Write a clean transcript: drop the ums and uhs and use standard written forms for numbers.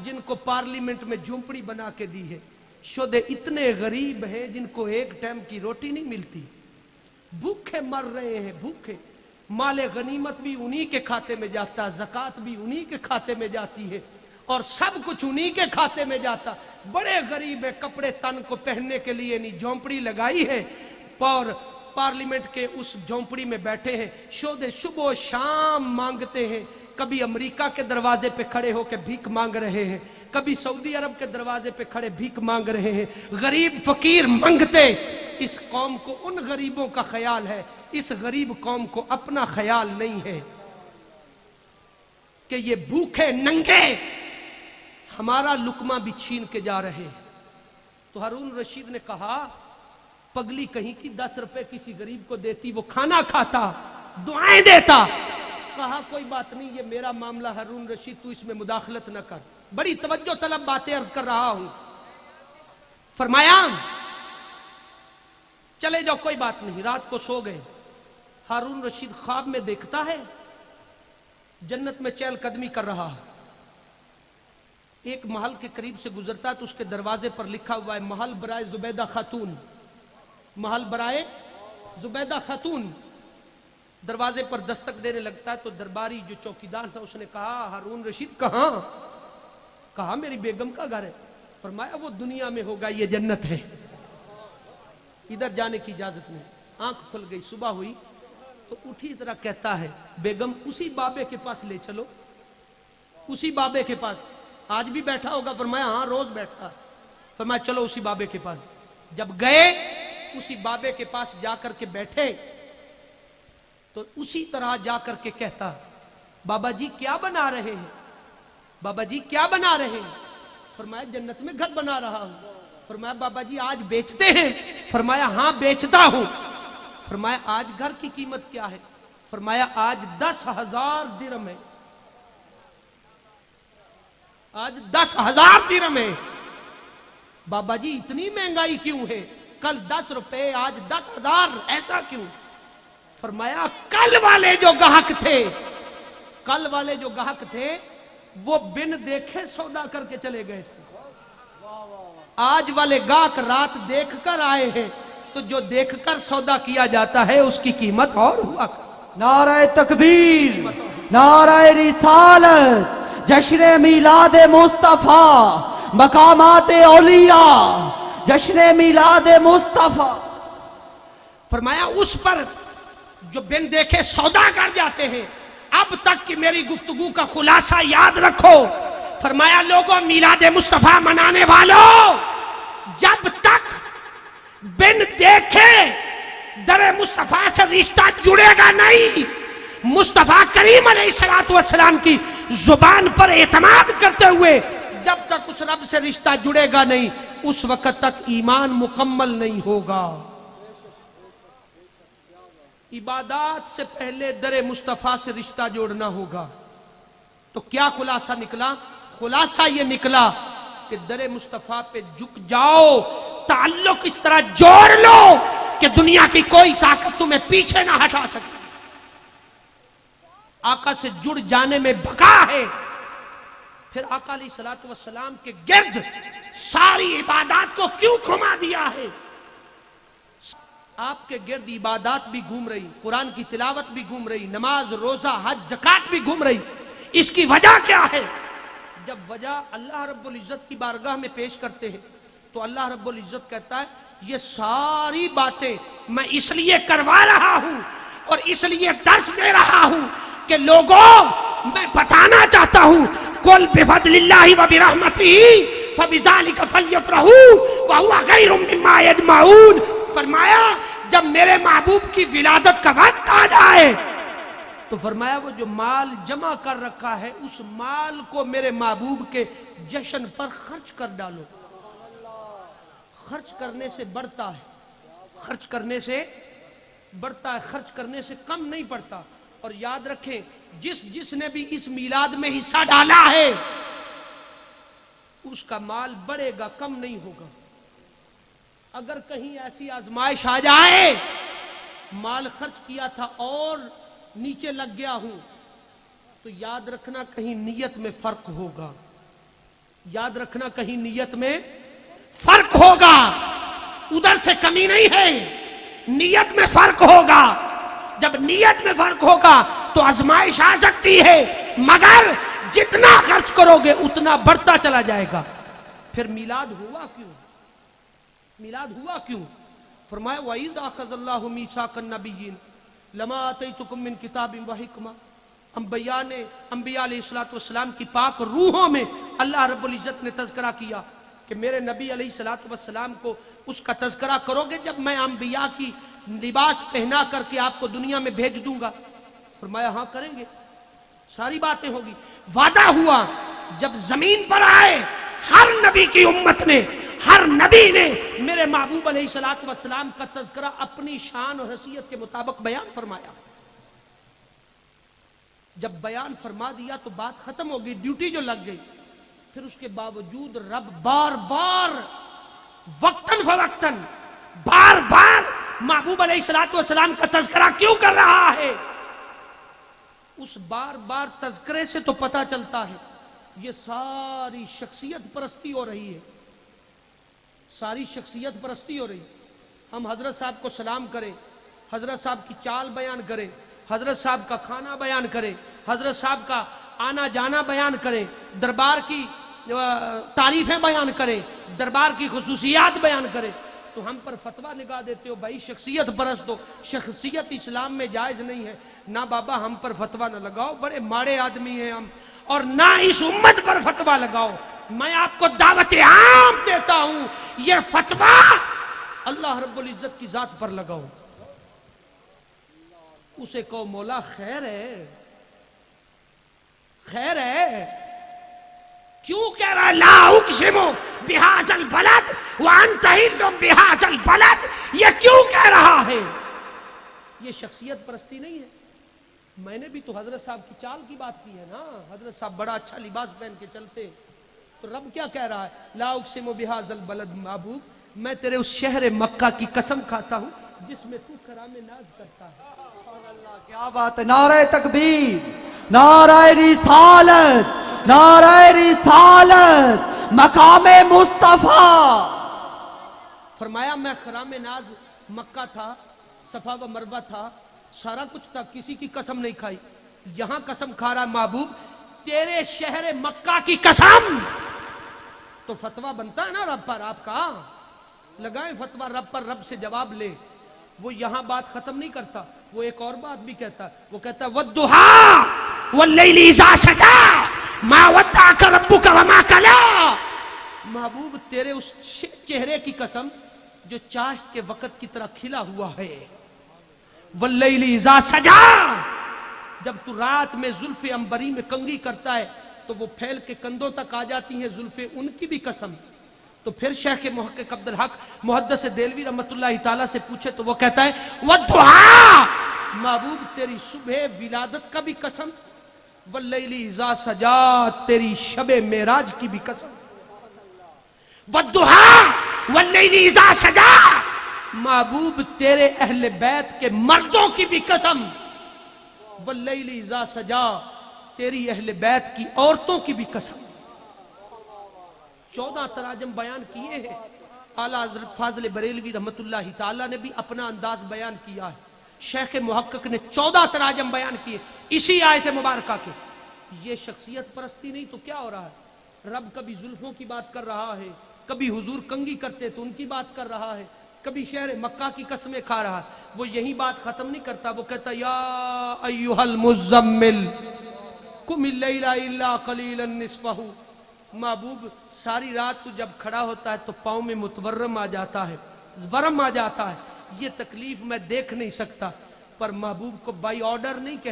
जिनको पार्लियामेंट में झोंपड़ी बना के दी है। शोधे इतने गरीब हैं जिनको एक टाइम की रोटी नहीं मिलती, भूखे मर रहे हैं, भूखे। माले गनीमत भी उन्हीं के खाते में जाता, ज़कात भी उन्हीं के खाते में जाती है और सब कुछ उन्हीं के खाते में जाता। बड़े गरीब है, कपड़े तन को पहनने के लिए नहीं, झोंपड़ी लगाई है और पार्लियामेंट के उस झोंपड़ी में बैठे हैं। शोधे सुबह शाम मांगते हैं, कभी अमेरिका के दरवाजे पे खड़े होकर भीख मांग रहे हैं, कभी सऊदी अरब के दरवाजे पे खड़े भीख मांग रहे हैं। गरीब फकीर मांगते। इस कौम को उन गरीबों का ख्याल है, इस गरीब कौम को अपना ख्याल नहीं है कि ये भूखे नंगे हमारा लुकमा भी छीन के जा रहे हैं। तो हारून रशीद ने कहा, पगली कहीं की 10 रुपए किसी गरीब को देती, वो खाना खाता, दुआएं देता। कहा कोई बात नहीं, ये मेरा मामला हारून रशीद, तू इसमें मुदाखलत न कर। बड़ी तवज्जो तलब बातें अर्ज कर रहा हूं। फरमाया चले जाओ, कोई बात नहीं। रात को सो गए। हारून रशीद ख्वाब में देखता है जन्नत में चहलकदमी कर रहा है। एक महल के करीब से गुजरता है तो उसके दरवाजे पर लिखा हुआ है महल बराए जुबैदा खातून, महल बराए जुबैदा खातून। दरवाजे पर दस्तक देने लगता है तो दरबारी जो चौकीदार था उसने कहा, हारून रशीद कहां? कहा मेरी बेगम का घर है। फरमाया वो दुनिया में होगा, ये जन्नत है, इधर जाने की इजाजत नहीं। आंख खुल गई, सुबह हुई तो उठी तरह कहता है, बेगम उसी बाबे के पास ले चलो, उसी बाबे के पास। आज भी बैठा होगा? फरमाया हां रोज बैठता। फरमाया चलो उसी बाबे के पास। जब गए उसी बाबे के पास जाकर के बैठे तो उसी तरह जाकर के कहता, बाबा जी क्या बना रहे हैं? बाबा जी क्या बना रहे हैं? फरमाया जन्नत में घर बना रहा हूं। फरमाया बाबा जी आज बेचते हैं? फरमाया हां बेचता हूं। फरमाया आज घर की कीमत क्या है? फरमाया आज 10,000 दिरहम है, आज 10,000 दिरहम है। बाबा जी इतनी महंगाई क्यों है? कल 10 रुपए, आज 10,000, ऐसा क्यों? फरमाया कल वाले जो गाहक थे, कल वाले जो गाहक थे वो बिन देखे सौदा करके चले गए थे। आज वाले गाहक रात देखकर आए हैं, तो जो देखकर सौदा किया जाता है उसकी कीमत और हुआ। नारे तकबीर, नारे रिसालत, जश्न मिलाद मुस्तफा, मकामात औलिया, जश्न मिलाद मुस्तफा। फरमाया उस पर जो बिन देखे सौदा कर जाते हैं। अब तक की मेरी गुफ्तगू का खुलासा याद रखो। फरमाया लोगों, मिलाद मुस्तफा मनाने वालों, जब तक बिन देखे दरे मुस्तफा से रिश्ता जुड़ेगा नहीं, मुस्तफा करीम अलैहिस्सलातु वस्सलाम की जुबान पर एतमाद करते हुए जब तक उस रब से रिश्ता जुड़ेगा नहीं, उस वक्त तक ईमान मुकम्मल नहीं होगा। इबादत से पहले दरे मुस्तफा से रिश्ता जोड़ना होगा। तो क्या खुलासा निकला? खुलासा यह निकला कि दरे मुस्तफा पे झुक जाओ, ताल्लुक इस तरह जोड़ लो कि दुनिया की कोई ताकत तुम्हें पीछे ना हटा सके। आका से जुड़ जाने में बका है। फिर आका अलैहिस्सलातु वस्सलाम के गिर्द सारी इबादत को क्यों घुमा दिया है? आपके गिर्द इबादत भी घूम रही, कुरान की तिलावत भी घूम रही, नमाज, रोजा, हज, ज़कात भी घूम रही। इसकी वजह क्या है? जब वजह अल्लाह रब्बुल इज्जत की बारगाह में पेश करते हैं तो अल्लाह रब्बुल इज्जत कहता है, ये सारी बातें मैं इसलिए करवा रहा हूं और इसलिए दर्श दे रहा हूं कि लोगों, मैं बताना चाहता हूं, कुल बिफदलिल्लाहि व बिरहमतिही फबिज़ालिका फलयफ़रहू व हुवा खैरुम मिम्मा यजमऊन। फरमाया जब मेरे महबूब की विलादत का वक्त आ जाए तो फरमाया वो जो माल जमा कर रखा है उस माल को मेरे महबूब के जश्न पर खर्च कर डालो। खर्च करने से बढ़ता है, खर्च करने से बढ़ता है, खर्च करने से कम नहीं पड़ता। और याद रखें, जिसने भी इस मिलाद में हिस्सा डाला है उसका माल बढ़ेगा, कम नहीं होगा। अगर कहीं ऐसी आजमाइश आ जाए, माल खर्च किया था और नीचे लग गया हूं, तो याद रखना कहीं नीयत में फर्क होगा। याद रखना, कहीं नीयत में फर्क होगा, उधर से कमी नहीं है, नीयत में फर्क होगा। जब नीयत में फर्क होगा तो आजमाइश आ सकती है, मगर जितना खर्च करोगे उतना बढ़ता चला जाएगा। फिर मिलाद हुआ क्यों? मिलाद हुआ क्यों? फरमाया वईद अखज़ल्लाहु मीसाकन नबिय्यीन लमा आतैतुकुम मिन किताबिन व हिकमा। अंबिया अलैहिस्सलातु वस्सलाम की पाक रूहों में अल्लाह रब्बुल इज्जत ने तज़किरा किया कि मेरे नबी अलैहिस्सलातु वस्सलाम को उसका तज़किरा करोगे जब मैं अंबिया की लिबास पहना करके आपको दुनिया में भेज दूंगा। फरमाया हाँ करेंगे, सारी बातें होगी। वादा हुआ जब जमीन पर आए हर नबी की उम्मत ने, हर नबी ने मेरे महबूब अलैहिस्सलातु वस्सलाम का तज़किरा अपनी शान और हैसियत के मुताबिक बयान फरमाया। जब बयान फरमा दिया तो बात खत्म हो गई, ड्यूटी जो लग गई। फिर उसके बावजूद रब बार बार वक्तन फवक्तन बार बार महबूब अलैहिस्सलातु वस्सलाम का तज़किरा क्यों कर रहा है? उस बार बार तज़किरे से तो पता चलता है ये सारी शख्सियत परस्ती हो रही है, सारी शख्सियत परस्ती हो रही। हम हजरत साहब को सलाम करें, हजरत साहब की चाल बयान करें, हजरत साहब का खाना बयान करें, हजरत साहब का आना जाना बयान करें, दरबार की तारीफें बयान करें, दरबार की खुसूसियात बयान करें, तो हम पर फतवा निकाल देते हो भाई शख्सियत परस्त हो, शख्सियत इस्लाम में जायज नहीं है। ना बाबा, हम पर फतवा न लगाओ, बड़े माड़े आदमी हैं हम, और ना इस उम्मत पर फतवा लगाओ। मैं आपको दावत आम देता हूं, यह फतवा अल्लाह रब्बुल इज्जत की जात पर लगाओ। उसे कहो मौला खैर है, खैर है। क्यों कह रहा है ला उक़सिमु बिहाज़ल बलद व अंता हिल्लुम बिहाज़ल बलद? ये क्यों कह रहा है? ये शख्सियत परस्ती नहीं है। मैंने भी तो हजरत साहब की चाल की बात की है ना, हजरत साहब बड़ा अच्छा लिबास पहन के चलते, तो रब क्या कह रहा है? ला उक़सिमु बिहाज़ल बलद, महबूब मैं तेरे उस शहर मक्का की कसम खाता हूं जिसमें तू करामे नाज करता है। क्या बात है! नारे तकबीर, नारे रिसालत, नारे रिसालत, मकामे मुस्तफा। फरमाया मैं खरामे नाज मक्का था, सफा व मरवा था, सारा कुछ था, किसी की कसम नहीं खाई। यहां कसम खा रहा महबूब तेरे शहर मक्का की कसम। तो फतवा बनता है ना रब पर, आपका लगाए फतवा रब पर, रब से जवाब ले। वो यहां बात खत्म नहीं करता, वो एक और बात भी कहता है। वो कहता है वद्दुहा वल्लैलि इज़ा सजा मा वद्दअका रब्बुका वमा कला। महबूब तेरे उस चेहरे की कसम जो चाश्त के वक़्त की तरह खिला हुआ है। वल्लैलि इज़ा सजा, जब तू रात में जुल्फ़े अंबरी में कंघी करता है तो वो फैल के कंधों तक आ जाती हैं जुल्फ़े, उनकी भी कसम। तो फिर शेख मुहक्किक अब्दुल हक मुहद्दिस देलवी रहमतुल्लाहि ताला से पूछे तो वो कहता है वद्दुहा, महबूब तेरी सुबह विलादत का भी कसम, वल्लैलि इज़ा सजा तेरी शबे मेराज की भी कसम, वद्दुहा वल्लैलि इज़ा सजा महबूब तेरे अहले बैत के मर्दों की भी कसम, वल्लैलि इज़ा सजा तेरी अहले बैत की औरतों की भी कसम। 14 तराजम बयान किए हैं। आला हजरत फाजिल बरेलवी रहमतुल्लाहि ताला ने भी अपना अंदाज बयान किया है। शेख मुहक्किक ने 14 तराजम बयान किए इसी आयत मुबारका के। ये शख्सियत परस्ती नहीं तो क्या हो रहा है? रब कभी जुल्फों की बात कर रहा है, कभी हुजूर कंगी करते तो उनकी बात कर रहा है, कभी शहर मक्का की कसमें खा रहा है। वो यही बात खत्म नहीं करता, वो कहता या अय्युहल मुज़म्मिल कुमिल लैला इल्ला कलीलन निस्फहु। महबूब सारी रात तू जब खड़ा होता है तो पांव में मुतवर्रम आ जाता है, वरम आ जाता है। ये तकलीफ मैं देख नहीं सकता, पर महबूब को बाई ऑर्डर नहीं कहता।